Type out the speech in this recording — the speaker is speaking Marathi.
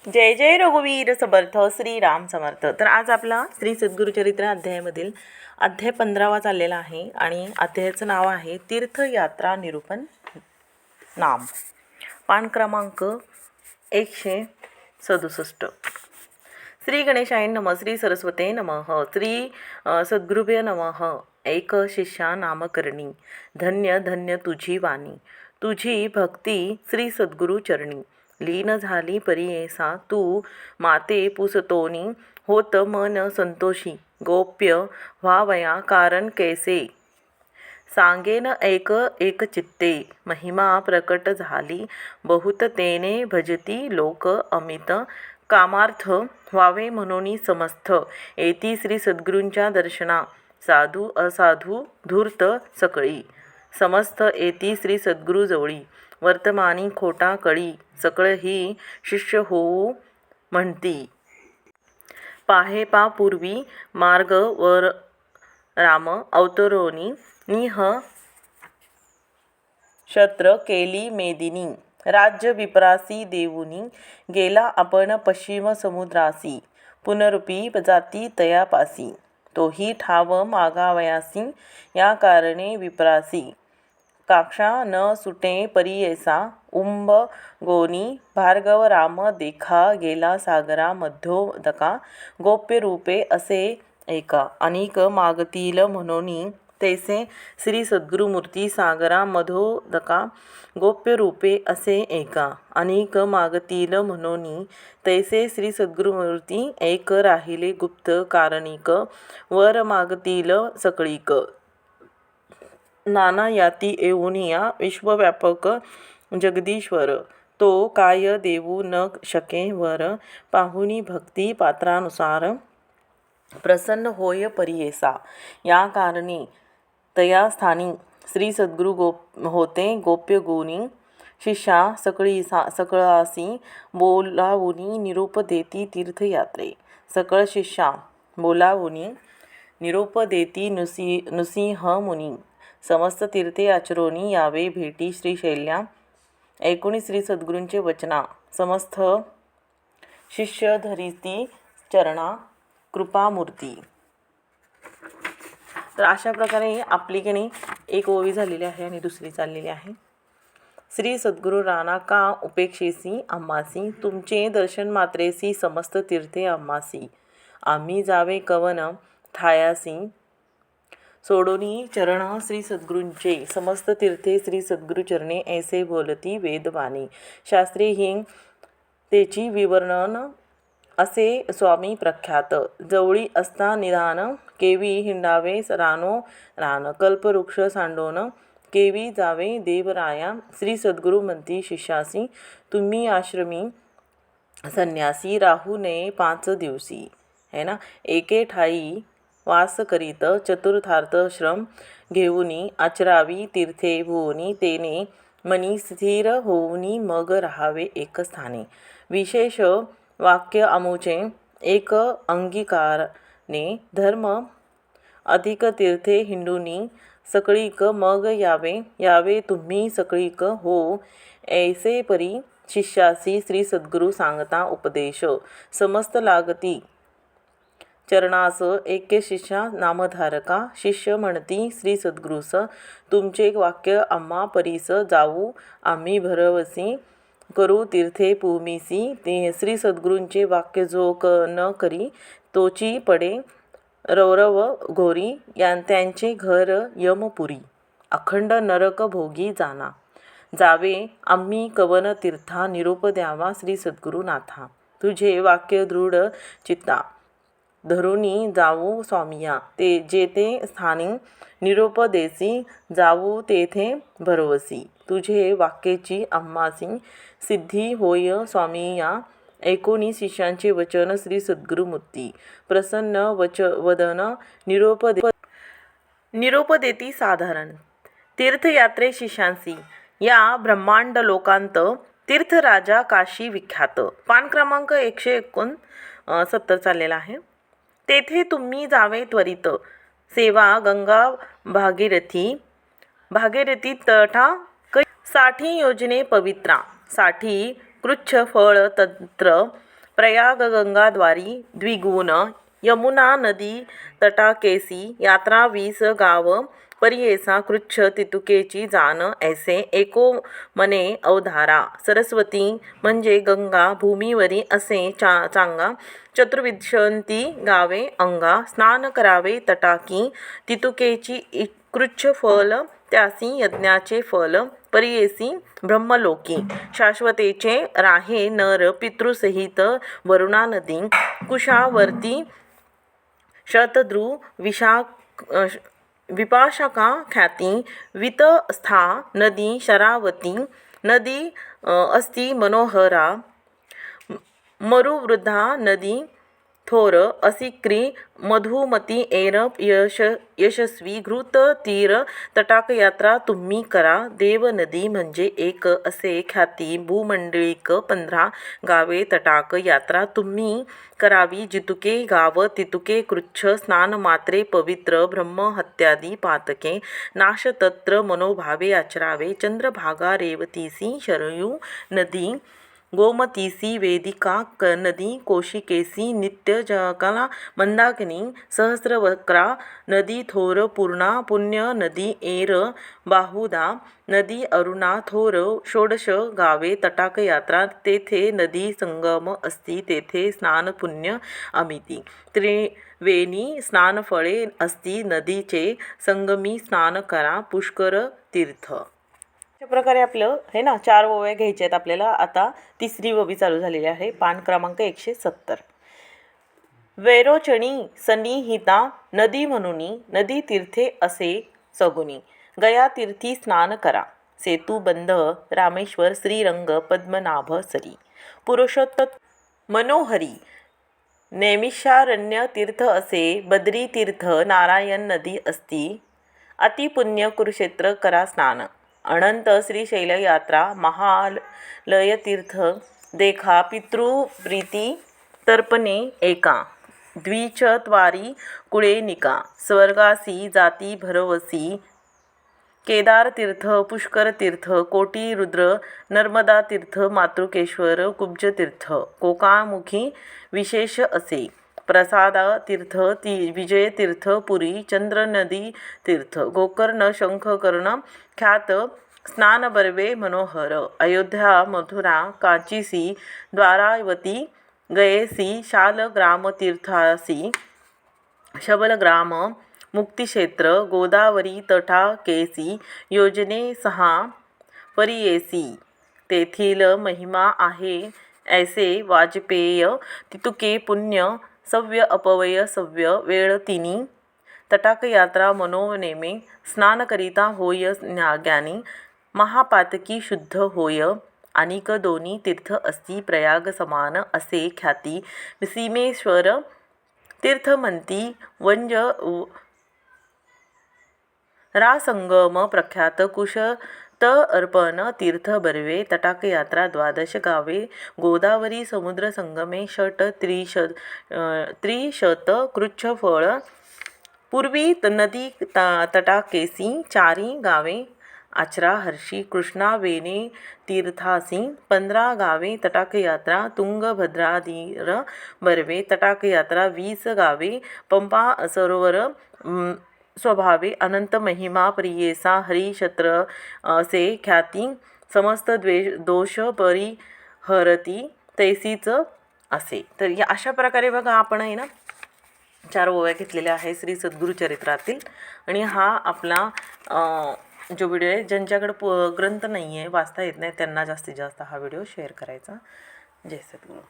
जय जय रघुवीर समर्थ श्रीराम समर्थ. तर आज आपला श्री सद्गुरुचरित्र अध्यायामधील अध्याय 15वा चाललेला आहे आणि अध्यायाचं नाव आहे तीर्थयात्रा निरूपण नाम. पान क्रमांक 167. श्री गणेशाय नमः. श्री सरस्वते नमः. श्री सद्गुरुभ्य नमः. एक शिष्या नामकरणी धन्य धन्य तुझी वाणी, तुझी भक्ती श्री सद्गुरु चरणी. लीन झाली परियेसा तू माते पुसतोनी, होत मन संतोषी गोप्य व्हावया कारण कैसे. सांगेन एक एक चित्ते महिमा प्रकट झाली, बहुत तेने भजती लोक अमित. कामार्थ व्हावे म्हणून समस्त येती श्री सद्गुरूंच्या दर्शना. साधू असाधू धूर्त सकळी समस्त येती श्री सद्गुरू जवळी. वर्तमानी खोटा कळी सकळ ही शिष्य होऊ म्हणती. पाहे पा पूर्वी मार्ग वर राम अवतरोनी, निह शत्र केली मेदिनी. राज्य विप्रासी देऊनी गेला आपण पश्चिम समुद्रासी, पुनरुपी जाती तयापासी. तोही ठाव मागावयासी या कारणे विप्रासी. काक्षा न सुटे परियेसा उंब गोनी, भार्गव राम देखा गेला सागरा मध्योदका. गोप्य रूपे असे एका अनेक मागतील म्हणून तैसे श्री सद्गुरुमूर्ती सागरा मधोदका. गोप्य रूपे असे एका अनेक मागतील म्हणून तैसे श्री सद्गुरुमूर्ती एक राहिले गुप्त कारणिक. वर मागतील सकळीक नाना याती येऊनिया विश्वव्यापक जगदीश्वर. तो काय देऊ न शके वर, पाहुनी भक्ती पात्रानुसार. प्रसन्न होय परियेसा या कारणी तया स्थानी श्री सद्गुरु होते गोप्य गुणी. शिष्या सकळासी बोलावुनी निरूप देती तीर्थयात्रे. सकळ शिष्या बोलावुनी निरूप देती नृसिंह मुनी. समस्त तीर्थे आचरोनी यावे भेटी श्रीशैल्या. ऐकुनी श्री सद्गुरूंचे वचना समस्त शिष्य धरिती चरणा कृपामूर्ती. तर अशा प्रकारे आपली की नाही एक ओवी झालेली आहे आणि दुसरी चाललेली आहे. श्री सद्गुरू राणा का उपेक्षेसी आम्हासी, तुमचे दर्शन मात्रेसी समस्त तीर्थे आम्हासी. आम्ही जावे कवन ठायासी, सोडोनी चरण श्री सद्गुरूंचे. समस्त तीर्थे श्री सद्गुरू चरणे ऐसे बोलती वेदवाणी. शास्त्रे ही तेची विवरण असे स्वामी प्रख्यात. जवळी असता निधान केवी हिंडावे रानो रान. कल्पवृक्ष सांडोन केवी जावे देवराया. श्री सद्गुरू म्हणती शिष्यासी, तुम्ही आश्रमी संन्यासी राहू नये 5 दिवसी. है ना. एके ठाई वास करीत चतुर्थार्थ श्रम घेऊनी. आचरावी तीर्थे भुवनी, तेने मनी स्थिर होऊनी मग राहावे एक स्थाने. विशेष वाक्य अमुचे एक अंगीकारने धर्म अधिक तीर्थे हिंडुनी. सकळीक मग यावे तुम्ही सकळीक हो. ऐसे परी शिष्यासी श्री सद्गुरू सांगता उपदेश. समस्त लागती चरणास ऐक्य शिष्या नामधारका. शिष्य म्हणती श्री सद्गुरूस, तुमचे वाक्य आम्हा परीस जाऊ आम्ही भरवसी. करू तीर्थे पूमिसी. श्री सद्गुरूंचे वाक्य जो न करी तोची पडे रौरव घोरी. त्यांचे घर यमपुरी, अखंड नरक भोगी जाना. जावे आम्ही कवन तीर्था, निरूप द्यावा श्री सद्गुरू नाथा. तुझे वाक्य दृढ चित्ता धरुनी जाऊ स्वामिया. ते जेथे स्थानी निरूप देसी, जाऊ तेथे भरवसी. तुझे वाक्याची आम्हासी सिद्धी होय स्वामिया. ऐकोनी शिष्यांचे वचन श्री सद्गुरुमूर्ती. प्रसन्न वदन निरोप देती साधारण. तीर्थयात्रे शिष्यांसी या ब्रह्मांड लोकांत तीर्थराजा काशी विख्यात. पान क्रमांक 169 चाललेला आहे. तेथे तुम्ही जावे त्वरित, सेवा गंगा भागीरथी तटा 60 योजने पवित्रा. 60 कृच्छ फळ तंत्र प्रयाग गंगाद्वारी द्विगुण यमुना नदी तटाकेसी यात्रा 20 गाव परियेसा कृच्छ तितुकेची जाण ऐसे एको मने अवधारा. सरस्वती म्हणजे गंगा भूमीवरी असे चांगा. चतुर्विंशती गावे अंगा स्नान करावे तटाकी तितुकेची कृच्छ फल त्यासी यज्ञाचे फल परियेसी ब्रह्मलोकी. शाश्वतेचे राहे नर पितृसहित वरुणा नदी कुशावर्ती शतद्रु विपाशका ख्याती वितस्था नदी शरावती नदी अस्ति मनोहरा मरुवृद्धा नदी थोर असिक्री मधुमती एर यशस्वी घृत तीर तटाकयात्रा तुम्ही करा. देव नदी म्हणजे एक असे ख्याती भूमंडळीक 15 गावे तटाक यात्रा तुम्ही करावी जितुके गाव तितुके कृच्छ स्नान मात्रे पवित्र ब्रह्म हत्यादी पातके नाश तत्र मनोभावे आचरावे. चंद्रभागा रेवतीसी शरयू नदी गोमतीसी वेदिका नदी कौशिकेसी नित्य जकला मंदाकिनी सहस्रवक्रा नदी थोर पूर्णा पुण्य नदी एर बाहुदा नदी अरुणा थोर 16 गावे तटाक यात्रा तेथे नदी संगम असती तेथे स्नान पुण्य अमिती. त्रिवेणी स्नानफळे असती नदीचे संगमी स्नान करा पुष्कर तीर्थ. अशा प्रकारे आपलं हे ना 4 ओव्या घ्यायच्या आहेत आपल्याला. आता तिसरी ओवी चालू झालेली आहे. पान क्रमांक 170. वैरोचणी सन्निहिता नदी म्हणूनी नदी तीर्थे असे सगुनी गया तीर्थी स्नान करा. सेतू बंध रामेश्वर श्रीरंग पद्मनाभ सरी पुरुषोत्तम मनोहरी नैमिषारण्य तीर्थ असे बद्री तीर्थ नारायण नदी असती अतिपुण्य कुरुक्षेत्र करा स्नान. अनंत श्रीशैल यात्रा महालय तीर्थ देखा पितृप्रीती तर्पणे एका द्विचत्वारी कुळेनिका स्वर्गासी जाती भरवसी केदार तीर्थ पुष्कर तीर्थ कोटी रुद्र नर्मदा तीर्थ मातृकेश्वर कुब्ज तीर्थ कोकामुखी विशेष असे प्रसाद तीर्थ विजय तीर्थ पुरी चंद्र नदी तीर्थ गोकर्ण शंखकर्ण ख्यात स्नान बर्वे मनोहर अयोध्या मथुरा कांचीसी द्वारावती गयेसी शालग्राम तीर्थासी शबलग्राम मुक्तिक्षेत्र गोदावरी तटाकेसी योजने 6 परियेसी तेथील महिमा आहे ऐसे वाजपेय तितुके पुण्य सव्य अपव्यय सव्य वेळ तिनी तटाकयात्रा मनोनेमे स्नान करिता होय ज्ञानी महापातकी शुद्ध होय अनिक दोन्ही तीर्थ असती प्रयाग समान असे ख्याती सीमेश्वर तीर्थमंती वंज रासंगम प्रख्यात कुशत अर्पण तीर्थ बर्वे तटाकयात्रा 12 गावे गोदावरी समुद्र संगमे षट त्रिशत कृच्छ फळ पूर्वी नदी तटाकेसी 4 गावे आचरा हर्षी कृष्णा वेणे तीर्थासी 15 गावे तटाकयात्रा तुंगभद्राधीर बर्वे तटाकयात्रा 20 गावे पंपा सरोवर स्वभावे अनंत महिमा प्रियेसा हरिक्षेत्र असे ख्याती समस्त दोष परिहरती तैसीच असे. तर या अशा प्रकारे बघा आपण आहे ना 4 ओव्या घेतलेल्या आहे श्री सद्गुरू चरित्रातील. आणि हा आपला जो व्हिडिओ आहे ज्यांच्याकडे ग्रंथ नाही आहे वाचता येत नाही त्यांना जास्तीत जास्त हा व्हिडिओ शेअर करायचा. जय सद्गुरू.